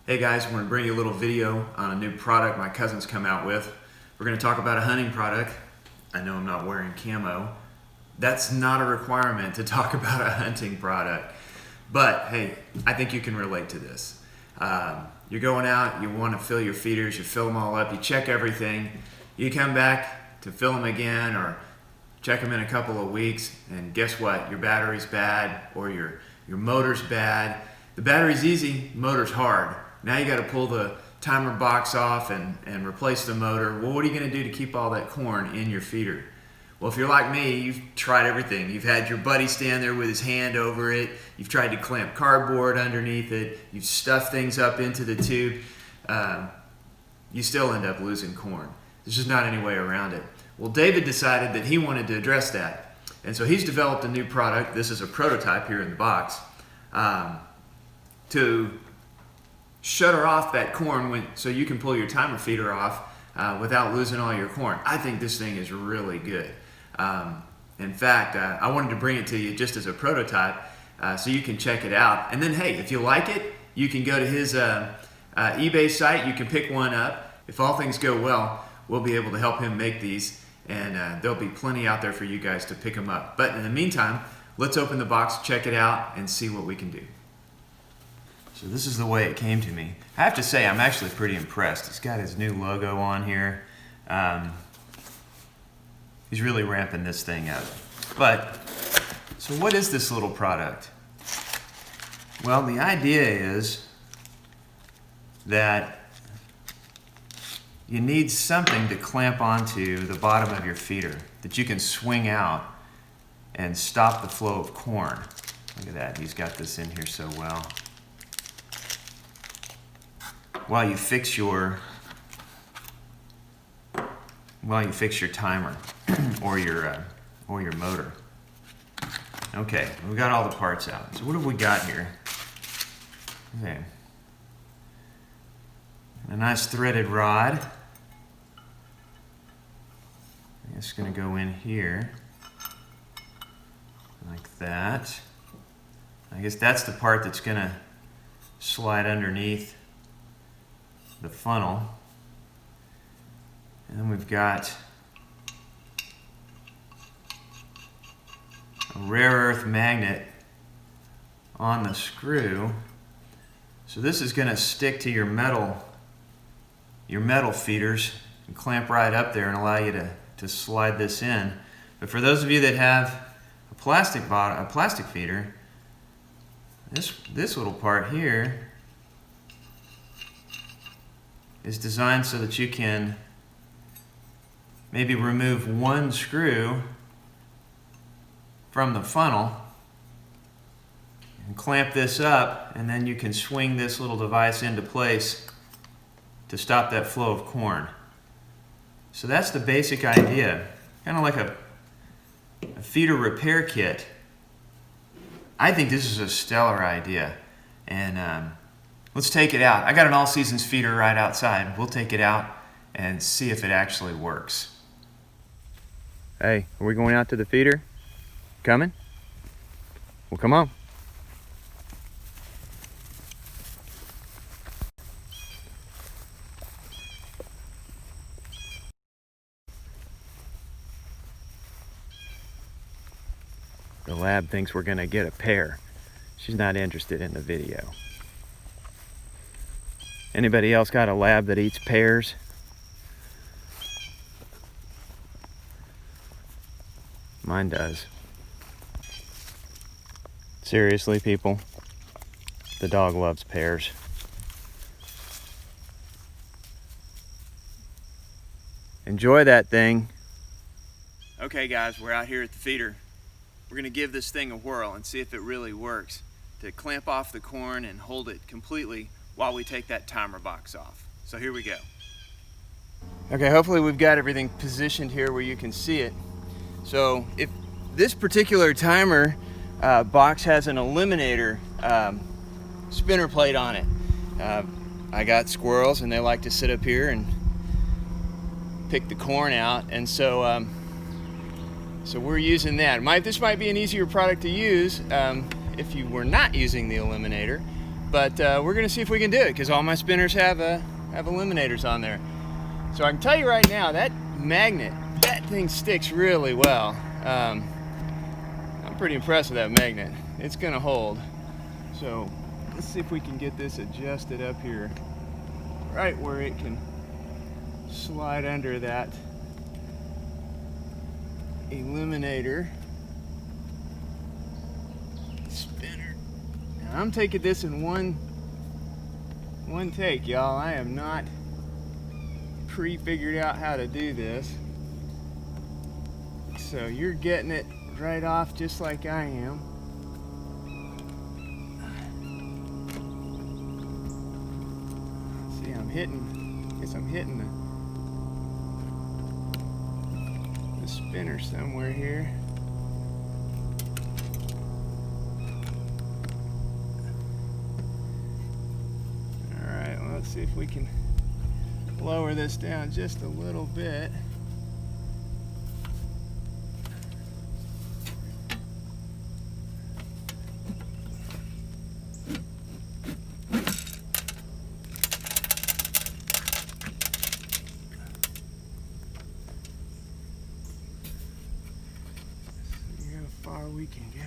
Hey guys, I'm going to bring you a little video on a new product my cousin's come out with. We're going to talk about a hunting product. I know I'm not wearing camo. That's not a requirement to talk about a hunting product. But hey, I think you can relate to this. You're going out, you want to fill your feeders, you fill them all up, you check everything. You come back to fill them again or check them in a couple of weeks, and guess what? Your battery's bad or your motor's bad. The battery's easy, motor's hard. Now you got to pull the timer box off and replace the motor. Well, what are you going to do to keep all that corn in your feeder? Well, if you're like me, you've tried everything. You've had your buddy stand there with his hand over it. You've tried to clamp cardboard underneath it. You've stuffed things up into the tube. You still end up losing corn. There's just not any way around it. Well, David decided that he wanted to address that. And so he's developed a new product. This is a prototype here in the box to shutter off that corn so you can pull your timer feeder off without losing all your corn. I think this thing is really good. In fact, I wanted to bring it to you just as a prototype so you can check it out. And then, hey, if you like it, you can go to his eBay site. You can pick one up. If all things go well, we'll be able to help him make these, and there'll be plenty out there for you guys to pick them up. But in the meantime, let's open the box, check it out, and see what we can do. So this is the way it came to me. I have to say, I'm actually pretty impressed. He's got his new logo on here. He's really ramping this thing up. But, so what is this little product? Well, the idea is that you need something to clamp onto the bottom of your feeder that you can swing out and stop the flow of corn. Look at that, he's got this in here so well. While you fix your timer or your motor. Okay, we got all the parts out. So what have we got here? Okay, a nice threaded rod. It's going to go in here like that. I guess that's the part that's going to slide underneath the funnel. And then we've got a rare earth magnet on the screw. So this is going to stick to your metal feeders and clamp right up there and allow you to slide this in. But for those of you that have a plastic feeder, this little part here is designed so that you can maybe remove one screw from the funnel and clamp this up, and then you can swing this little device into place to stop that flow of corn. So that's the basic idea, kind of like a feeder repair kit. I think this is a stellar idea, and let's take it out. I got an all seasons feeder right outside. We'll take it out and see if it actually works. Hey, are we going out to the feeder? Coming? Well, come on. The lab thinks we're gonna get a pair. She's not interested in the video. Anybody else got a lab that eats pears? Mine does. Seriously, people, the dog loves pears. Enjoy that thing. Okay guys, we're out here at the feeder. We're gonna give this thing a whirl and see if it really works to clamp off the corn and hold it completely while we take that timer box off. So here we go. Okay, hopefully we've got everything positioned here where you can see it. So if this particular timer box has an eliminator spinner plate on it, I got squirrels and they like to sit up here and pick the corn out, and so we're using that. This might be an easier product to use if you were not using the eliminator. but we're gonna see if we can do it because all my spinners have eliminators on there. So I can tell you right now, that magnet, that thing sticks really well. I'm pretty impressed with that magnet. It's gonna hold. So let's see if we can get this adjusted up here, right where it can slide under that eliminator spinner. Now I'm taking this in one take, y'all. I am not pre-figured out how to do this. So you're getting it right off just like I am. See, I'm hitting the spinner somewhere here. Alright, well, let's see if we can lower this down just a little bit. See how far we can go.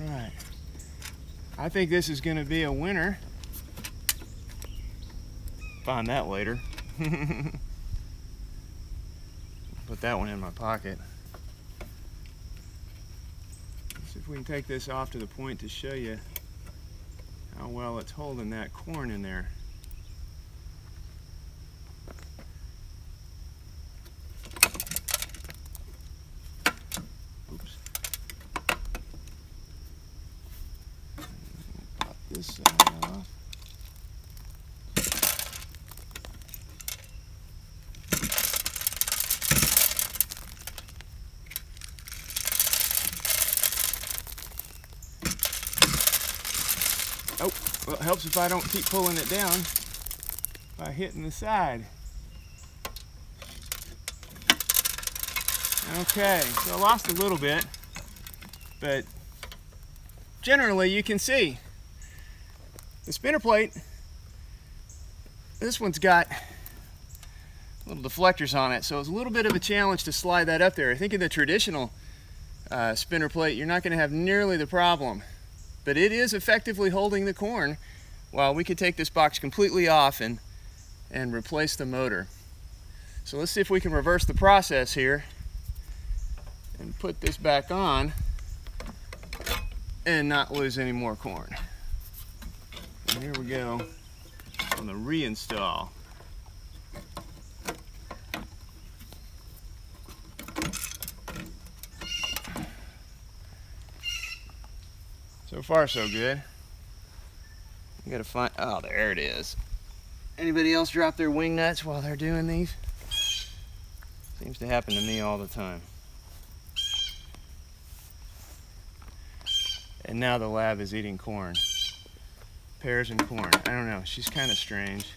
Alright. I think this is going to be a winner. Find that later. Put that one in my pocket. Let's see if we can take this off to the point to show you how well it's holding that corn in there. Oops. Pop this side off. Oh, well, it helps if I don't keep pulling it down by hitting the side. Okay, so I lost a little bit, but generally you can see the spinner plate, this one's got little deflectors on it, so it's a little bit of a challenge to slide that up there. I think in the traditional spinner plate, you're not going to have nearly the problem. But it is effectively holding the corn while we could take this box completely off and replace the motor. So let's see if we can reverse the process here and put this back on and not lose any more corn. And here we go on the reinstall. So far, so good. You gotta find, oh, there it is. Anybody else drop their wing nuts while they're doing these? Seems to happen to me all the time. And now the lab is eating corn. Pears and corn. I don't know, she's kind of strange.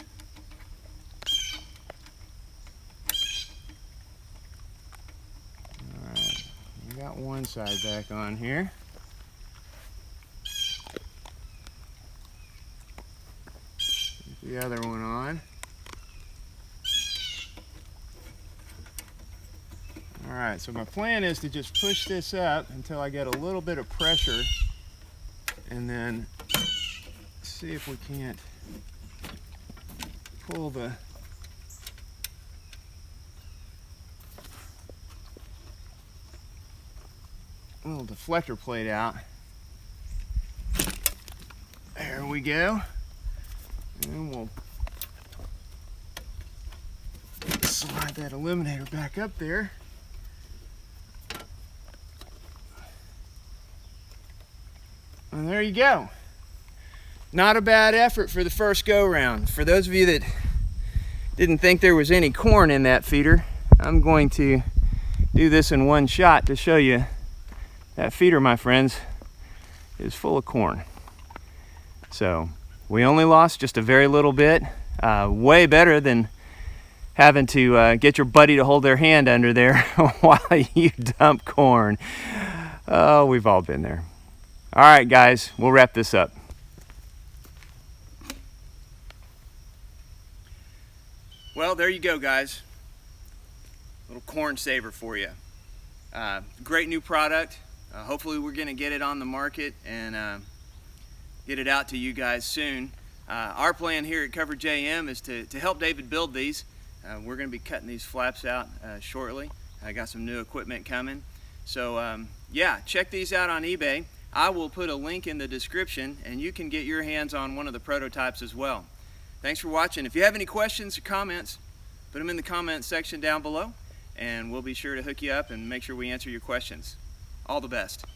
All right, we got one side back on here. The other one on. All right, so my plan is to just push this up until I get a little bit of pressure and then see if we can't pull the little deflector plate out. There we go. And we'll slide that eliminator back up there. And there you go. Not a bad effort for the first go round. For those of you that didn't think there was any corn in that feeder, I'm going to do this in one shot to show you that feeder, my friends, is full of corn. So we only lost just a very little bit. Way better than having to get your buddy to hold their hand under there while you dump corn. Oh, we've all been there. All right, guys, we'll wrap this up. Well, there you go, guys. Little corn saver for you. Great new product. Hopefully we're going to get it on the market and get it out to you guys soon. Our plan here at Cover JM is to help David build these. We're going to be cutting these flaps out shortly. I got some new equipment coming. So yeah, check these out on eBay. I will put a link in the description and you can get your hands on one of the prototypes as well. Thanks for watching. If you have any questions or comments, put them in the comments section down below and we'll be sure to hook you up and make sure we answer your questions. All the best.